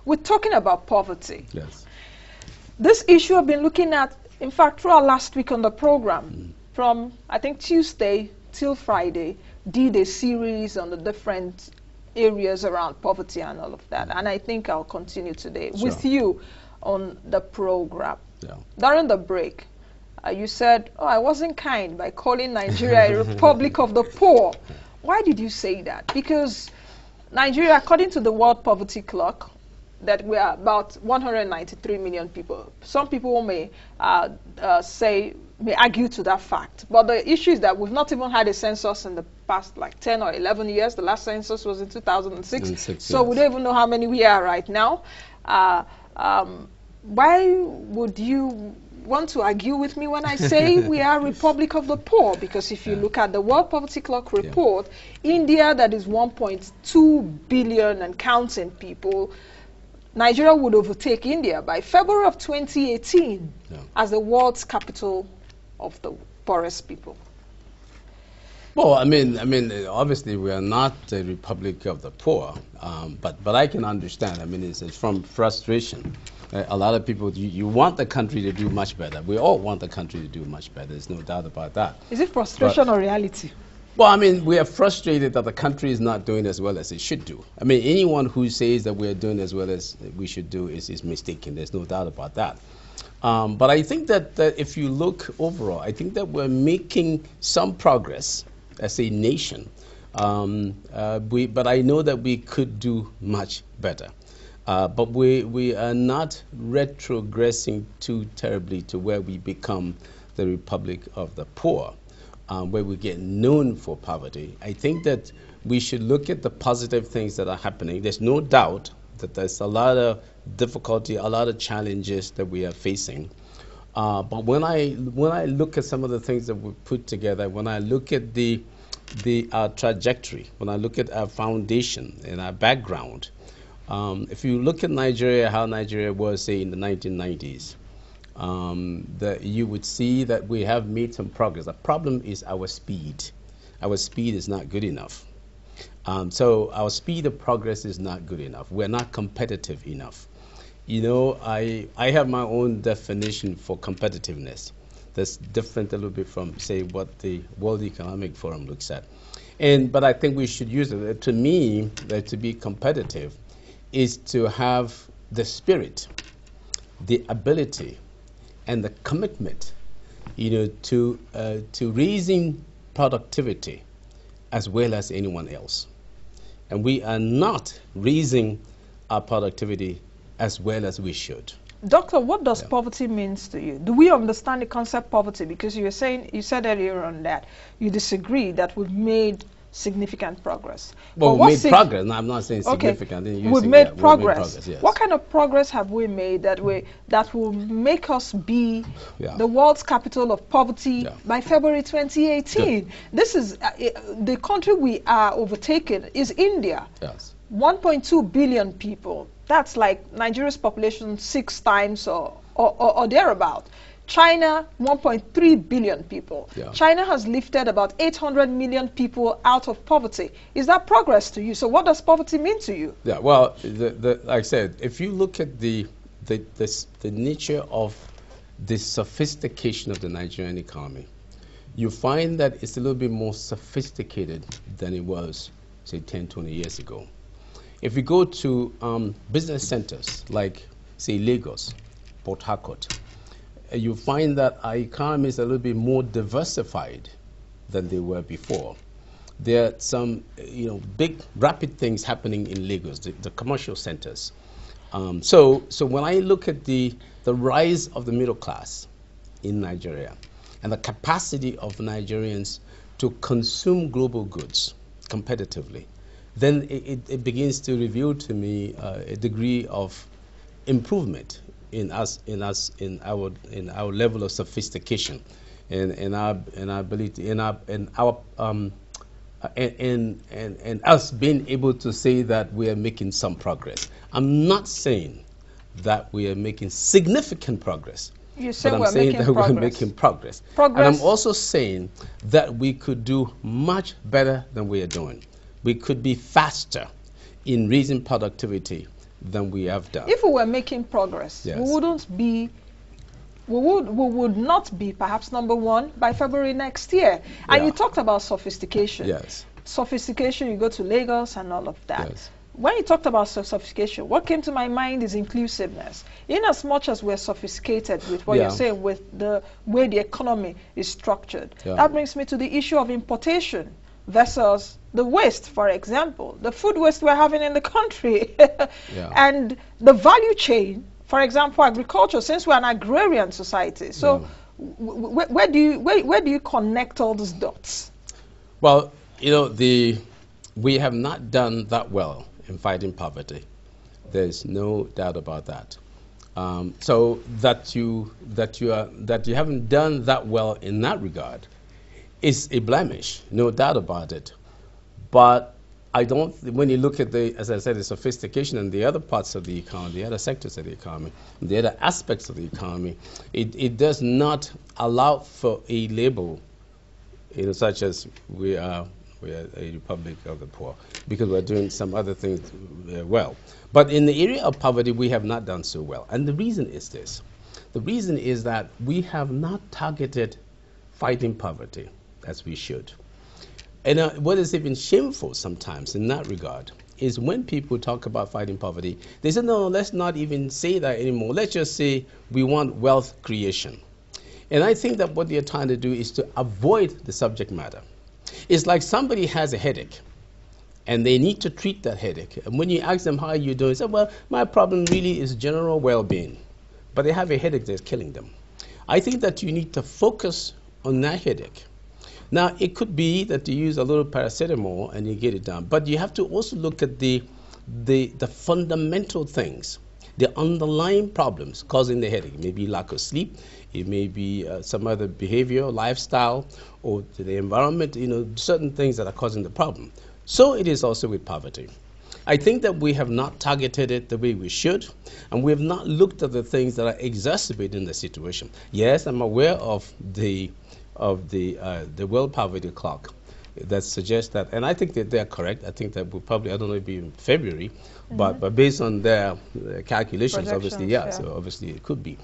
We're talking about poverty. Yes. This issue I've been looking at, in fact, throughout last week on the program, from I think Tuesday till Friday, did a series on the different areas around poverty and all of that. And I think I'll continue today with you on the program. Yeah. During the break, you said, oh, I wasn't kind by calling Nigeria a republic of the poor. Why did you say that? Because Nigeria, according to the World Poverty Clock, that we are about 193 million people. Some people may may argue to that fact. But the issue is that we've not even had a census in the past like 10 or 11 years. The last census was in 2006. So we don't even know how many we are right now. Why would you want to argue with me when I say we are a republic of the poor? Because if you look at the World Poverty Clock report, India, that is 1.2 billion and counting people, Nigeria would overtake India by February of 2018 as the world's capital of the poorest people. Well, I mean, obviously we are not a republic of the poor, but I can understand. I mean, it's from frustration. A lot of people, you want the country to do much better. We all want the country to do much better. There's no doubt about that. Is it frustration or reality? Well, I mean, we are frustrated that the country is not doing as well as it should do. I mean, anyone who says that we are doing as well as we should do is mistaken. There's no doubt about that. But I think that if you look overall, I think that we're making some progress as a nation. But I know that we could do much better. But we are not retrogressing too terribly to where we become the republic of the poor. Where we get known for poverty. I think that we should look at the positive things that are happening. There's no doubt that there's a lot of difficulty, a lot of challenges that we are facing. But when I look at some of the things that we put together, when I look at our trajectory, when I look at our foundation and our background, if you look at Nigeria, how Nigeria was, say, in the 1990s, that you would see that we have made some progress. The problem is our speed. Our speed is not good enough. So our speed of progress is not good enough. We're not competitive enough. You know, I have my own definition for competitiveness that's different a little bit from, say, what the World Economic Forum looks at. But I think we should use it. To me, to be competitive is to have the spirit, the ability, and the commitment, you know, to raising productivity as well as anyone else. And we are not raising our productivity as well as we should. Doctor, what does poverty means to you? Do we understand the concept poverty? Because you said earlier on that you disagree that we've made significant progress. Well, we made progress. No, I'm not saying significant. Okay. We've made progress. Yes. What kind of progress have we made that will make us be the world's capital of poverty by February 2018? Good. This is the country we are overtaking is India. Yes. 1.2 billion people. That's like Nigeria's population 6 times or thereabout. China, 1.3 billion people. Yeah. China has lifted about 800 million people out of poverty. Is that progress to you? So what does poverty mean to you? Yeah, well, like I said, if you look at the nature of the sophistication of the Nigerian economy, you find that it's a little bit more sophisticated than it was, say, 10, 20 years ago. If you go to business centers like, say, Lagos, Port Harcourt, you find that our economy is a little bit more diversified than they were before. There are some, big, rapid things happening in Lagos, the commercial centers. So when I look at the rise of the middle class in Nigeria and the capacity of Nigerians to consume global goods competitively, then it begins to reveal to me a degree of improvement in our level of sophistication, in our ability, in us being able to say that we are making some progress. I'm not saying that we are making significant progress. You say but I'm saying that we're making progress. And I'm also saying that we could do much better than we are doing. We could be faster in raising productivity than we have done. If we were making progress, Yes. we would not be perhaps number one by February next year. And Yeah. you talked about sophistication. Yes. Sophistication, you go to Lagos and all of that. Yes. When you talked about sophistication, what came to my mind is inclusiveness. In as much as we're sophisticated with what Yeah. you're saying, with the way the economy is structured, Yeah. that brings me to the issue of importation versus the waste, for example, the food waste we're having in the country. Yeah. And the value chain, for example, agriculture, since we're an agrarian society. So where do you connect all those dots? Well, we have not done that well in fighting poverty. There's no doubt about that. So that you haven't done that well in that regard is a blemish, no doubt about it. But I don't. When you look at as I said, the sophistication and the other parts of the economy, the other sectors of the economy, the other aspects of the economy, it does not allow for a label, such as we are a republic of the poor, because we're doing some other things well. But in the area of poverty, we have not done so well. And the reason is this. The reason is that we have not targeted fighting poverty as we should. And what is even shameful sometimes in that regard is when people talk about fighting poverty, they say, no, let's not even say that anymore. Let's just say we want wealth creation. And I think that what they're trying to do is to avoid the subject matter. It's like somebody has a headache and they need to treat that headache. And when you ask them, how are you doing? They say, well, my problem really is general well-being. But they have a headache that's killing them. I think that you need to focus on that headache. Now, it could be that you use a little paracetamol and you get it done. But you have to also look at the fundamental things, the underlying problems causing the headache. It may be lack of sleep. It may be some other behavior, lifestyle, or to the environment, certain things that are causing the problem. So it is also with poverty. I think that we have not targeted it the way we should, and we have not looked at the things that are exacerbating the situation. Yes, I'm aware of the World Poverty Clock that suggests that, and I think that they're correct. I think that we'll probably, I don't know, it'll be in February, but based on their calculations, obviously, Projections, so obviously it could be.